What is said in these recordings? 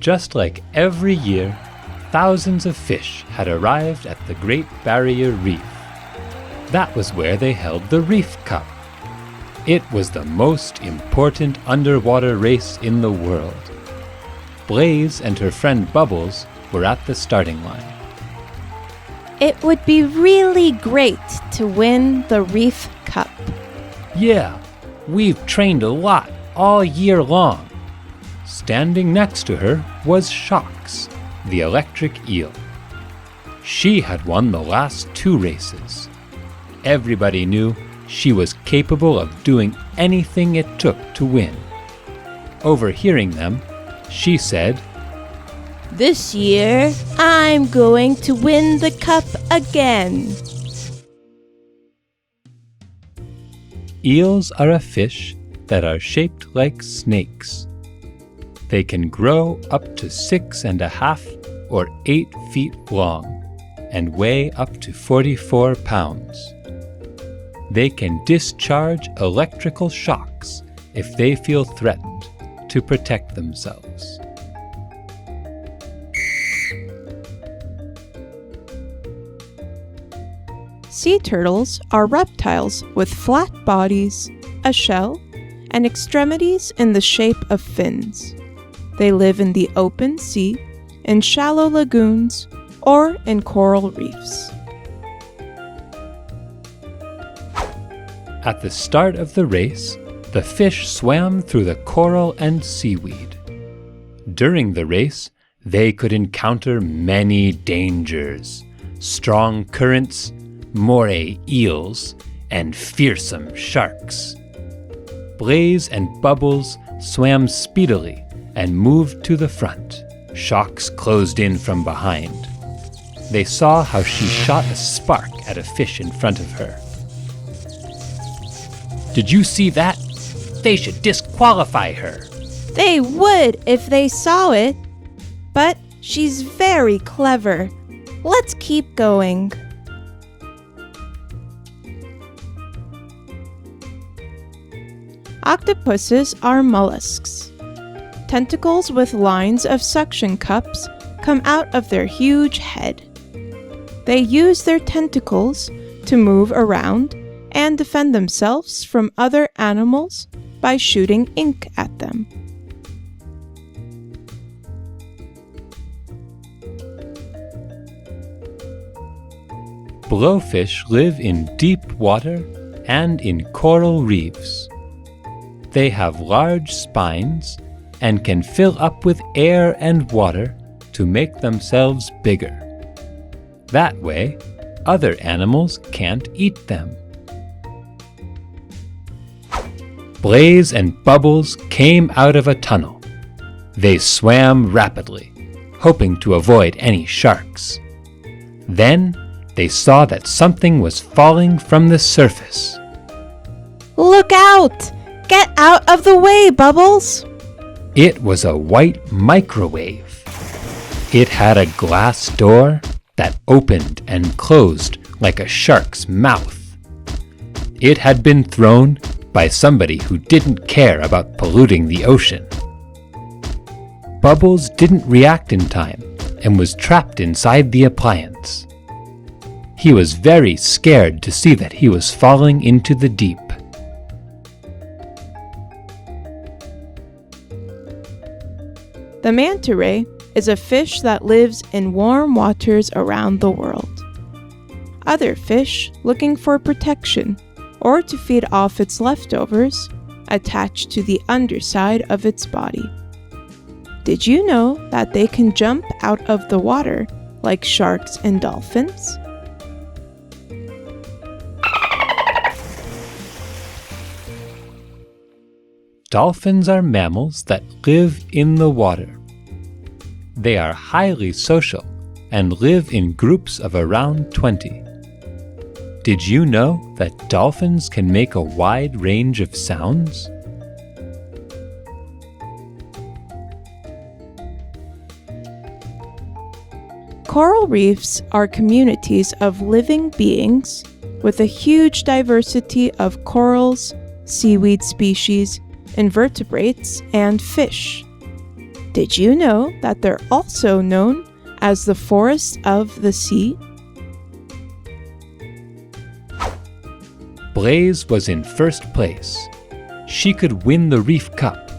Just like every year, thousands of fish had arrived at the Great Barrier Reef. That was where they held the Reef Cup. It was the most important underwater race in the world. Blaze and her friend Bubbles were at the starting line. It would be really great to win the Reef Cup. Yeah, we've trained a lot all year long. Standing next to her was Shocks, the electric eel. She had won the last 2 races. Everybody knew she was capable of doing anything it took to win. Overhearing them, she said, This year, I'm going to win the cup again. Eels are a fish that are shaped like snakes. They can grow up to 6.5 or 8 feet long and weigh up to 44 pounds. They can discharge electrical shocks if they feel threatened to protect themselves. Sea turtles are reptiles with flat bodies, a shell, and extremities in the shape of fins. They live in the open sea, in shallow lagoons, or in coral reefs. At the start of the race, the fish swam through the coral and seaweed. During the race, they could encounter many dangers: strong currents, moray eels, and fearsome sharks. Blaze and Bubbles swam speedily and moved to the front. Shocks closed in from behind. They saw how she shot a spark at a fish in front of her. Did you see that? They should disqualify her. They would if they saw it. But she's very clever. Let's keep going. Octopuses are mollusks. Tentacles with lines of suction cups come out of their huge head. They use their tentacles to move around and defend themselves from other animals by shooting ink at them. Blowfish live in deep water and in coral reefs. They have large spines and can fill up with air and water to make themselves bigger. That way, other animals can't eat them. Blaze and Bubbles came out of a tunnel. They swam rapidly, hoping to avoid any sharks. Then they saw that something was falling from the surface. Look out! Get out of the way, Bubbles! It was a white microwave. It had a glass door that opened and closed like a shark's mouth. It had been thrown by somebody who didn't care about polluting the ocean. Bubbles didn't react in time and was trapped inside the appliance. He was very scared to see that he was falling into the deep. The Manta Ray is a fish that lives in warm waters around the world. Other fish, looking for protection or to feed off its leftovers, attach to the underside of its body. Did you know that they can jump out of the water like sharks and dolphins? Dolphins are mammals that live in the water. They are highly social and live in groups of around 20. Did you know that dolphins can make a wide range of sounds? Coral reefs are communities of living beings with a huge diversity of corals, seaweed species, invertebrates, and fish. Did you know that they're also known as the forests of the sea? Blaise was in first place. She could win the Reef Cup,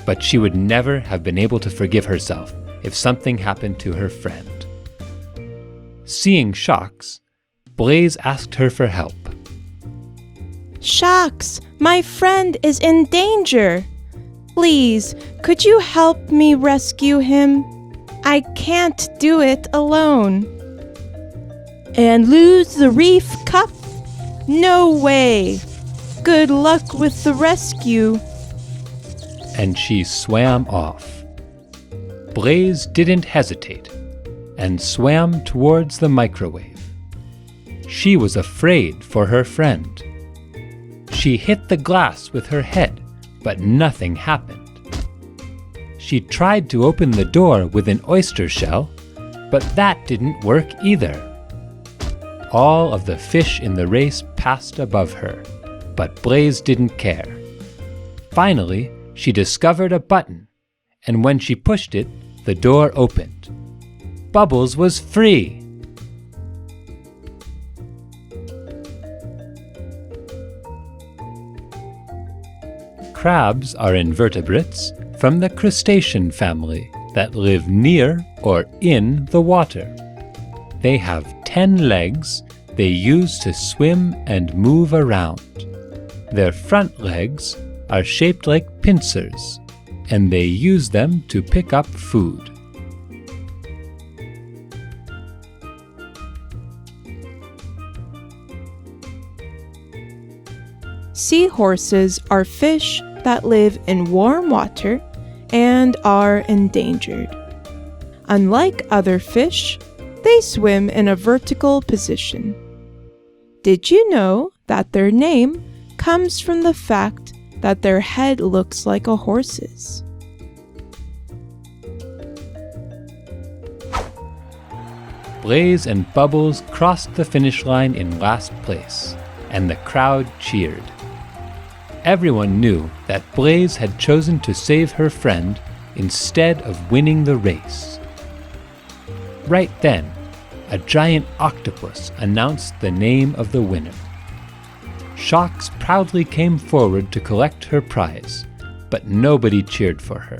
but she would never have been able to forgive herself if something happened to her friend. Seeing Shocks, Blaise asked her for help. Shocks, my friend is in danger. Please, could you help me rescue him? I can't do it alone. And lose the Reef Cup? No way! Good luck with the rescue. And she swam off. Blaise didn't hesitate and swam towards the microwave. She was afraid for her friend. She hit the glass with her head, but nothing happened. She tried to open the door with an oyster shell, but that didn't work either. All of the fish in the race passed above her, but Blaise didn't care. Finally, she discovered a button, and when she pushed it, the door opened. Bubbles was free! Crabs are invertebrates from the crustacean family that live near or in the water. They have 10 legs they use to swim and move around. Their front legs are shaped like pincers, and they use them to pick up food. Seahorses are fish that live in warm water and are endangered. Unlike other fish, they swim in a vertical position. Did you know that their name comes from the fact that their head looks like a horse's? Blaise and Bubbles crossed the finish line in last place, and the crowd cheered. Everyone knew that Blaise had chosen to save her friend instead of winning the race. Right then, a giant octopus announced the name of the winner. Shocks proudly came forward to collect her prize, but nobody cheered for her.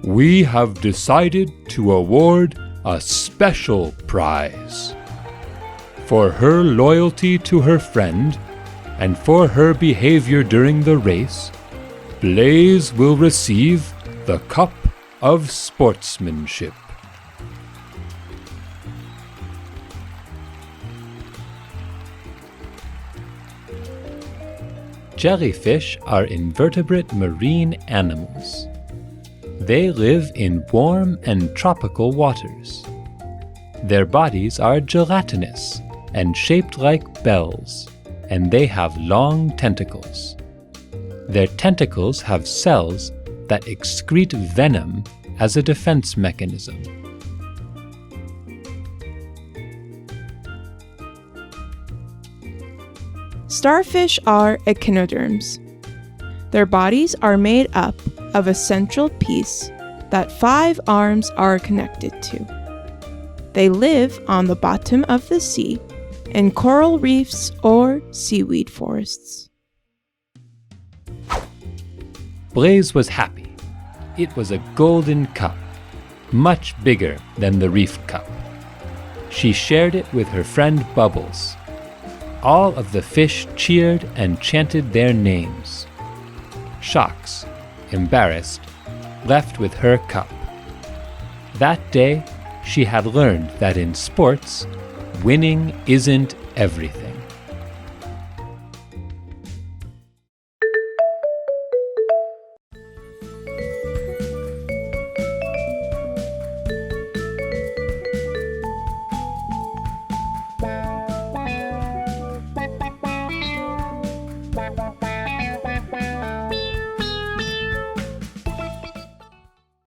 We have decided to award a special prize. For her loyalty to her friend, and for her behavior during the race, Blaise will receive the Cup of Sportsmanship. Jellyfish are invertebrate marine animals. They live in warm and tropical waters. Their bodies are gelatinous and shaped like bells, and they have long tentacles. Their tentacles have cells that excrete venom as a defense mechanism. Starfish are echinoderms. Their bodies are made up of a central piece that 5 arms are connected to. They live on the bottom of the sea in coral reefs or seaweed forests. Blaise was happy. It was a golden cup, much bigger than the Reef Cup. She shared it with her friend Bubbles. All of the fish cheered and chanted their names. Shocks, embarrassed, left with her cup. That day, she had learned that in sports, winning isn't everything.